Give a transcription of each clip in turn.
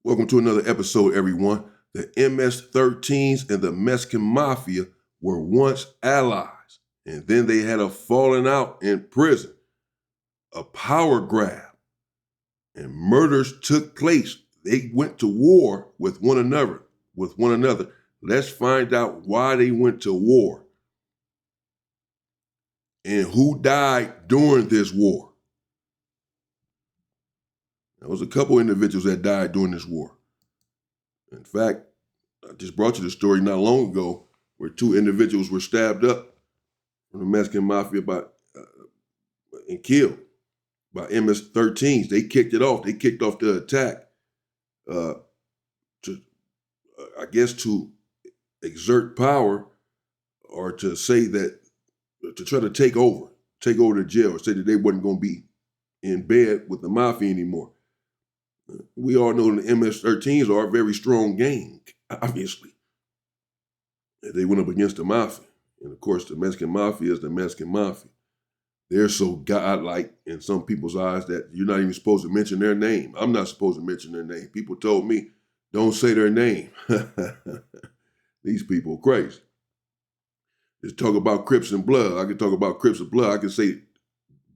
Welcome to another episode, everyone. The MS-13s and the Mexican Mafia were once allies, and then they had a falling out in prison, a power grab, and murders took place. They went to war with one another. Let's find out why they went to war and who died during this war. There was a couple individuals that died during this war. In fact, I just brought you the story not long ago where two individuals were stabbed up from the Mexican Mafia and killed by MS-13s. They kicked it off. They kicked off the attack to exert power, or to say that, to try to take over the jail, or say that they wasn't going to be in bed with the Mafia anymore. We all know the MS-13s are a very strong gang, obviously. They went up against the Mafia. And of course, the Mexican Mafia is the Mexican Mafia. They're so godlike in some people's eyes that you're not even supposed to mention their name. I'm not supposed to mention their name. People told me, don't say their name. These people are crazy. Just talk about Crips and Blood. I can talk about Crips and Blood. I can say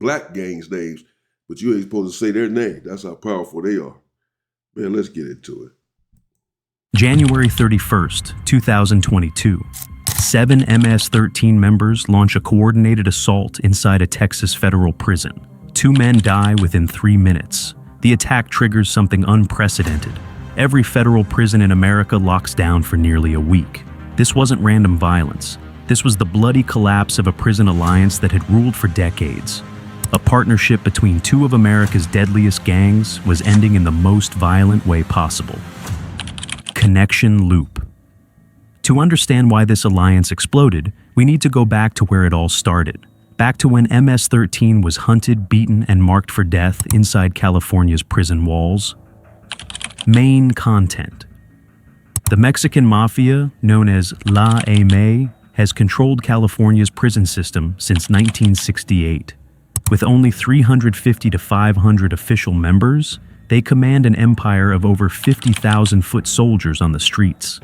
black gangs' names, but you ain't supposed to say their name. That's how powerful they are. Man, let's get into it. January 31st, 2022. 7 MS-13 members launch a coordinated assault inside a Texas federal prison. 2 men die within 3 minutes. The attack triggers something unprecedented. Every federal prison in America locks down for nearly a week. This wasn't random violence. This was the bloody collapse of a prison alliance that had ruled for decades. A partnership between 2 of America's deadliest gangs was ending in the most violent way possible. Connection loop. To understand why this alliance exploded, we need to go back to where it all started. Back to when MS-13 was hunted, beaten, and marked for death inside California's prison walls. Main content. The Mexican Mafia, known as La M, has controlled California's prison system since 1968. With only 350 to 500 official members, they command an empire of over 50,000 foot soldiers on the streets.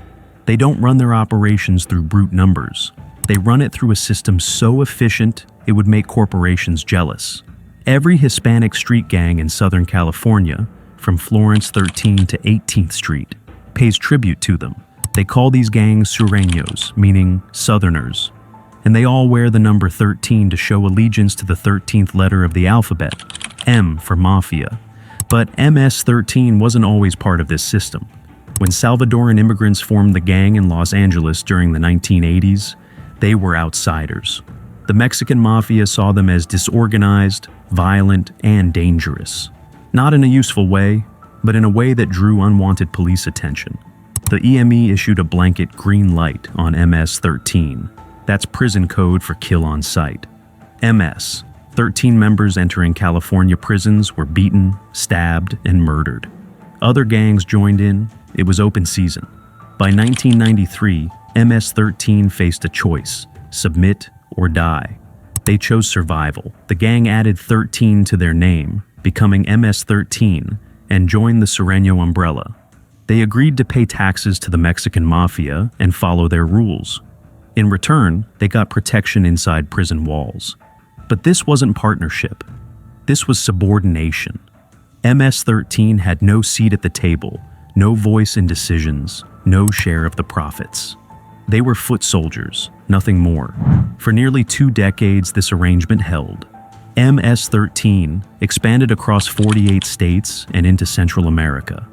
They don't run their operations through brute numbers. They run it through a system so efficient it would make corporations jealous. Every Hispanic street gang in Southern California, from Florence 13 to 18th Street, pays tribute to them. They call these gangs sureños, meaning Southerners. And they all wear the number 13 to show allegiance to the 13th letter of the alphabet, M for Mafia. But MS-13 wasn't always part of this system. When Salvadoran immigrants formed the gang in Los Angeles during the 1980s, they were outsiders. The Mexican Mafia saw them as disorganized, violent, and dangerous. Not in a useful way, but in a way that drew unwanted police attention. The EME issued a blanket green light on MS-13. That's prison code for kill on sight. MS. 13 members entering California prisons were beaten, stabbed, and murdered. Other gangs joined in. It was open season. By 1993, MS-13 faced a choice: submit or die. They chose survival. The gang added 13 to their name, becoming MS-13, and joined the Sureño umbrella. They agreed to pay taxes to the Mexican Mafia and follow their rules. In return, they got protection inside prison walls. But this wasn't partnership. This was subordination. MS-13 had no seat at the table, no voice in decisions, no share of the profits. They were foot soldiers, nothing more. For nearly 2 decades, this arrangement held. MS-13 expanded across 48 states and into Central America.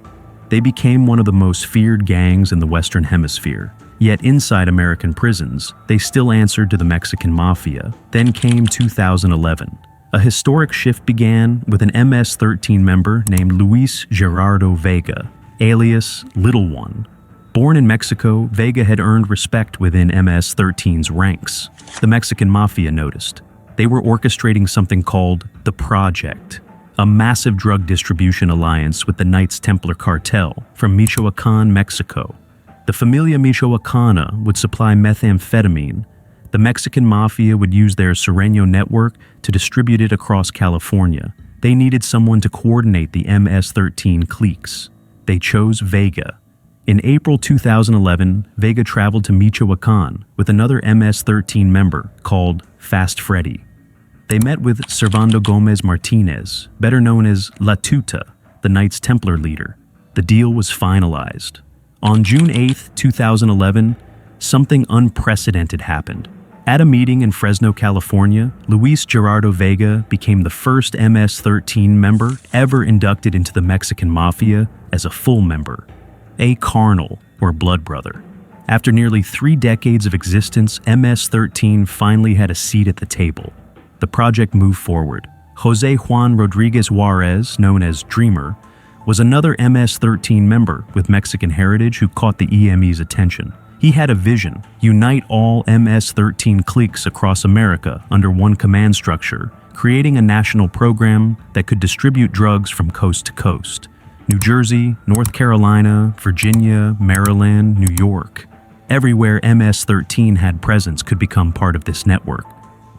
They became one of the most feared gangs in the Western Hemisphere. Yet inside American prisons, they still answered to the Mexican Mafia. Then came 2011. A historic shift began with an MS-13 member named Luis Gerardo Vega, alias Little One. Born in Mexico, Vega had earned respect within MS-13's ranks. The Mexican Mafia noticed. They were orchestrating something called the Project, a massive drug distribution alliance with the Knights Templar cartel from Michoacan, Mexico. The Familia Michoacana would supply methamphetamine. The Mexican Mafia would use their Sureño network to distribute it across California. They needed someone to coordinate the MS-13 cliques. They chose Vega. In April 2011, Vega traveled to Michoacan with another MS-13 member called Fast Freddy. They met with Servando Gomez Martinez, better known as La Tuta, the Knights Templar leader. The deal was finalized. On June 8, 2011, something unprecedented happened. At a meeting in Fresno, California, Luis Gerardo Vega became the first MS-13 member ever inducted into the Mexican Mafia as a full member, a carnal or blood brother. After nearly 3 decades of existence, MS-13 finally had a seat at the table. The project moved forward. Jose Juan Rodriguez Juarez, known as Dreamer, was another MS-13 member with Mexican heritage who caught the EME's attention. He had a vision: unite all MS-13 cliques across America under one command structure, creating a national program that could distribute drugs from coast to coast. New Jersey, North Carolina, Virginia, Maryland, New York. Everywhere MS-13 had presence could become part of this network.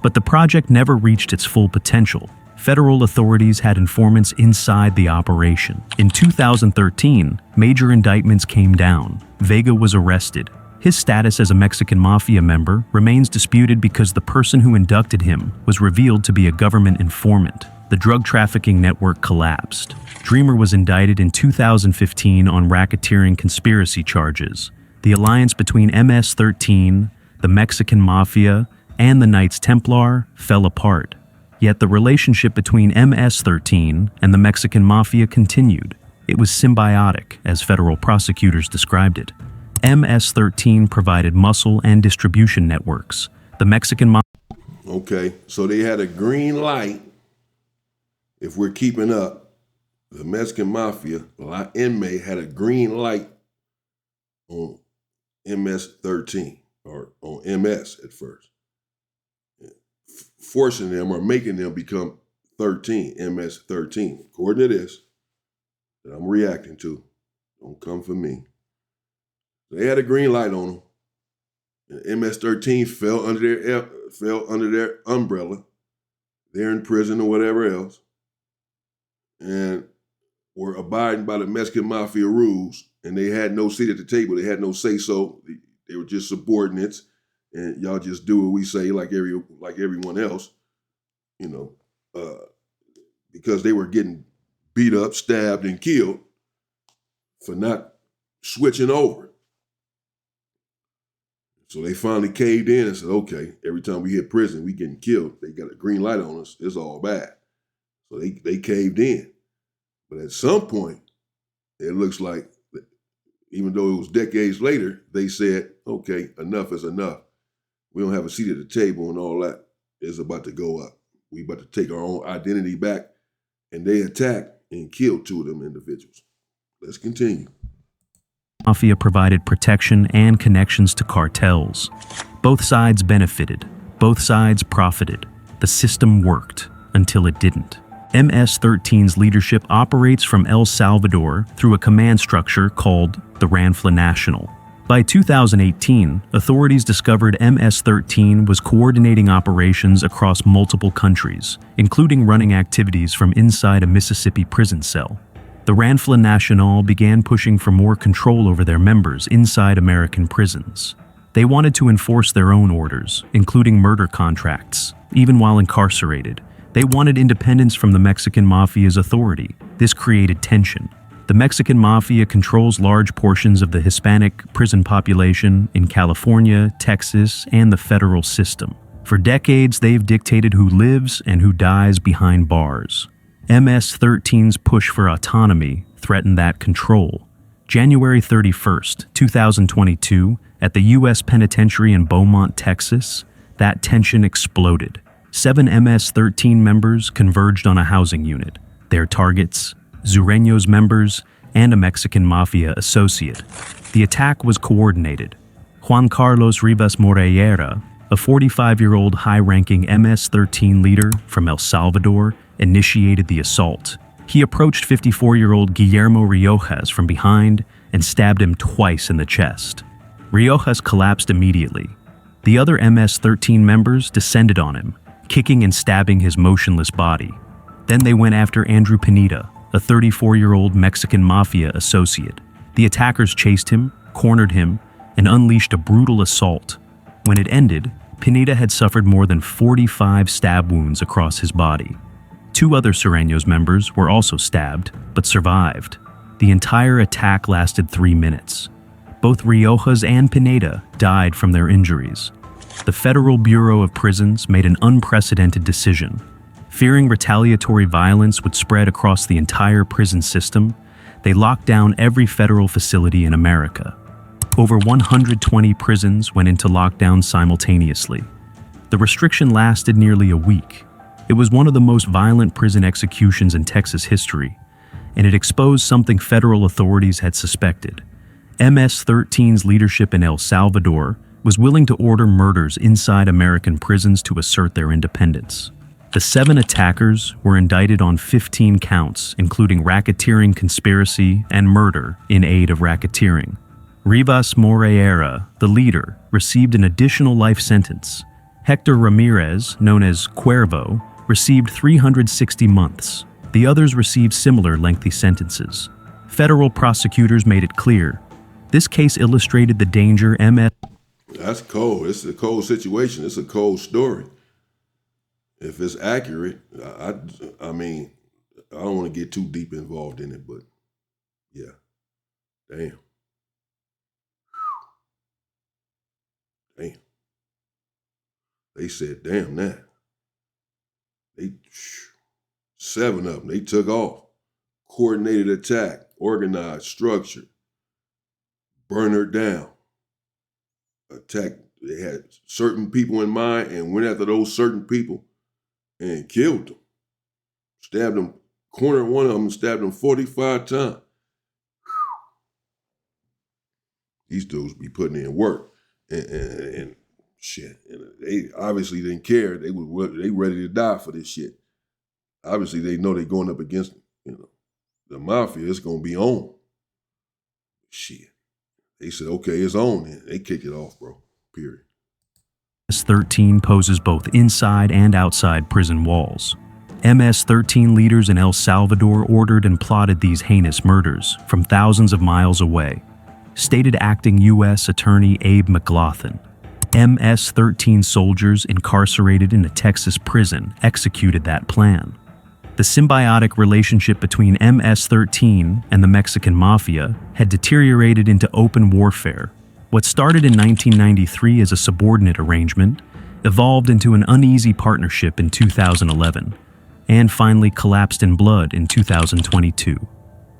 But the project never reached its full potential. Federal authorities had informants inside the operation. In 2013, major indictments came down. Vega was arrested. His status as a Mexican Mafia member remains disputed because the person who inducted him was revealed to be a government informant. The drug trafficking network collapsed. Dreamer was indicted in 2015 on racketeering conspiracy charges. The alliance between MS-13, the Mexican Mafia, and the Knights Templar fell apart. Yet the relationship between MS-13 and the Mexican Mafia continued. It was symbiotic, as federal prosecutors described it. MS-13 provided muscle and distribution networks. The Mexican Mafia... Okay, so they had a green light. If we're keeping up, the Mexican Mafia, La Inmate, had a green light on MS-13, or on MS at first, forcing them or making them become 13, MS-13. According to this, that I'm reacting to, don't come for me. They had a green light on them. And MS-13 fell under their umbrella. They're in prison or whatever else, and were abiding by the Mexican Mafia rules, and they had no seat at the table. They had no say-so. They were just subordinates, and y'all just do what we say like everyone else, because they were getting beat up, stabbed, and killed for not switching over. So they finally caved in and said, okay, every time we hit prison, we getting killed. They got a green light on us. It's all bad. So they caved in. But at some point, it looks like, even though it was decades later, they said, okay, enough is enough. We don't have a seat at the table, and all that is about to go up. We about to take our own identity back. And they attacked and killed 2 of them individuals. Let's continue. Mafia provided protection and connections to cartels. Both sides benefited. Both sides profited. The system worked until it didn't. MS-13's leadership operates from El Salvador through a command structure called the Ranfla National. By 2018, authorities discovered MS-13 was coordinating operations across multiple countries, including running activities from inside a Mississippi prison cell. The Ranfla National began pushing for more control over their members inside American prisons. They wanted to enforce their own orders, including murder contracts, even while incarcerated. They wanted independence from the Mexican Mafia's authority. This created tension. The Mexican Mafia controls large portions of the Hispanic prison population in California, Texas, and the federal system. For decades, they've dictated who lives and who dies behind bars. MS-13's push for autonomy threatened that control. January 31st, 2022, at the U.S. Penitentiary in Beaumont, Texas, that tension exploded. 7 MS-13 members converged on a housing unit. Their targets: Zureños members and a Mexican Mafia associate. The attack was coordinated. Juan Carlos Rivas Morellera, a 45-year-old high-ranking MS-13 leader from El Salvador, initiated the assault. He approached 54-year-old Guillermo Riojas from behind and stabbed him twice in the chest. Riojas collapsed immediately. The other MS-13 members descended on him, kicking and stabbing his motionless body. Then they went after Andrew Pineda, a 34-year-old Mexican Mafia associate. The attackers chased him, cornered him, and unleashed a brutal assault. When it ended, Pineda had suffered more than 45 stab wounds across his body. 2 other Sureños members were also stabbed, but survived. The entire attack lasted 3 minutes. Both Riojas and Pineda died from their injuries. The Federal Bureau of Prisons made an unprecedented decision. Fearing retaliatory violence would spread across the entire prison system, they locked down every federal facility in America. Over 120 prisons went into lockdown simultaneously. The restriction lasted nearly a week. It was one of the most violent prison executions in Texas history, and it exposed something federal authorities had suspected. MS-13's leadership in El Salvador was willing to order murders inside American prisons to assert their independence. The 7 attackers were indicted on 15 counts, including racketeering conspiracy and murder in aid of racketeering. Rivas Moreira, the leader, received an additional life sentence. Hector Ramirez, known as Cuervo, received 360 months. The others received similar lengthy sentences. Federal prosecutors made it clear. This case illustrated the danger MS. That's cold. It's a cold situation. It's a cold story. If it's accurate, I mean, I don't want to get too deep involved in it, but yeah, damn. Damn. They said, damn that. They 7 of them, they took off. Coordinated attack, organized, structured, burn her down. Attack, they had certain people in mind and went after those certain people and killed them. Stabbed them, cornered one of them, stabbed them 45 times. These dudes be putting in work. And shit. And they obviously didn't care. They ready to die for this shit. Obviously, they know they're going up against, the Mafia. It's gonna be on. Shit. They said, okay, it's on then. They kicked it off, bro. Period. MS-13 poses both inside and outside prison walls. MS-13 leaders in El Salvador ordered and plotted these heinous murders from thousands of miles away. Stated Acting U.S. Attorney Abe McLaughlin. MS-13 soldiers incarcerated in a Texas prison executed that plan. The symbiotic relationship between MS-13 and the Mexican Mafia had deteriorated into open warfare. What started in 1993 as a subordinate arrangement evolved into an uneasy partnership in 2011, and finally collapsed in blood in 2022.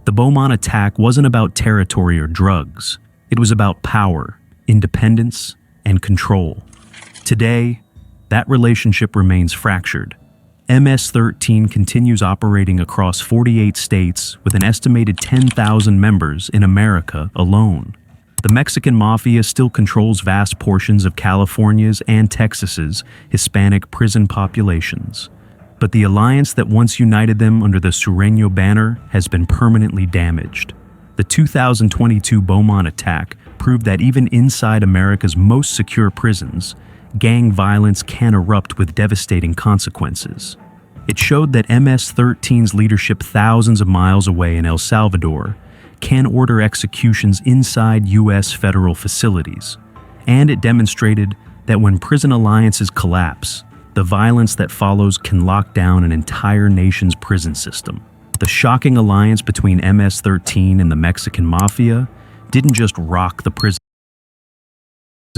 The Beaumont attack wasn't about territory or drugs. It was about power, independence, and control. Today, that relationship remains fractured. MS-13 continues operating across 48 states with an estimated 10,000 members in America alone. The Mexican Mafia still controls vast portions of California's and Texas's Hispanic prison populations. But the alliance that once united them under the Sureño banner has been permanently damaged. The 2022 Beaumont attack proved that even inside America's most secure prisons, gang violence can erupt with devastating consequences. It showed that MS-13's leadership thousands of miles away in El Salvador can order executions inside U.S. federal facilities. And it demonstrated that when prison alliances collapse, the violence that follows can lock down an entire nation's prison system. The shocking alliance between MS-13 and the Mexican Mafia didn't just rock the prison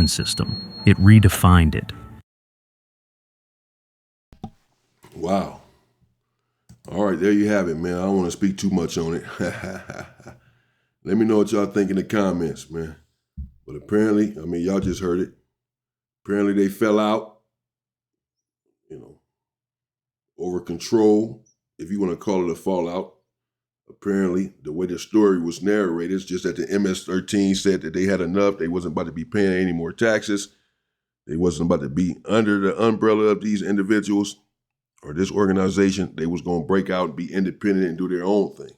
system, it redefined it. Wow. All right, there you have it, man. I don't want to speak too much on it. Let me know what y'all think in the comments, man. But apparently, y'all just heard it. Apparently they fell out, over control, if you want to call it a fallout. Apparently, the way the story was narrated is just that the MS-13 said that they had enough. They wasn't about to be paying any more taxes. They wasn't about to be under the umbrella of these individuals or this organization. They was going to break out and be independent and do their own thing.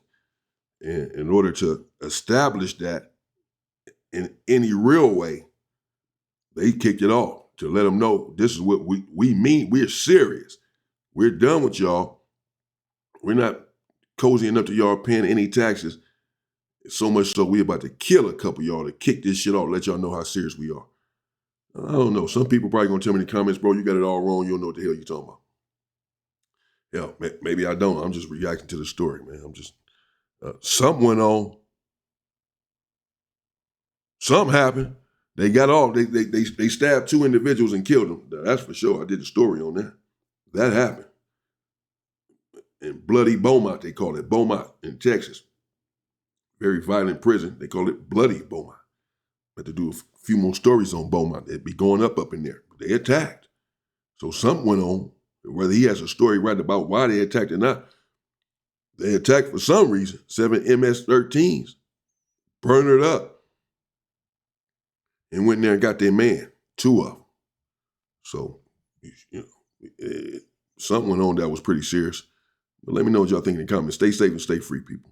And in order to establish that in any real way, they kicked it off to let them know this is what we mean. We're serious. We're done with y'all. We're not cozying up to y'all paying any taxes. So much so we about to kill a couple of y'all to kick this shit off, let y'all know how serious we are. I don't know. Some people probably gonna tell me in the comments, bro, you got it all wrong. You don't know what the hell you're talking about. Yeah, maybe I don't. I'm just reacting to the story, man. I'm just, something went on. Something happened. They got off. They stabbed 2 individuals and killed them. That's for sure. I did a story on that. That happened. In bloody Beaumont, they call it. Beaumont in Texas. Very violent prison. They call it bloody Beaumont. I had to do a few more stories on Beaumont. They'd be going up in there. They attacked. So something went on. Whether he has a story right about why they attacked or not, they attacked for some reason. 7 MS-13s. Burned it up. And went in there and got their man. 2 of them. So, something went on that was pretty serious. But let me know what y'all think in the comments. Stay safe and stay free, people.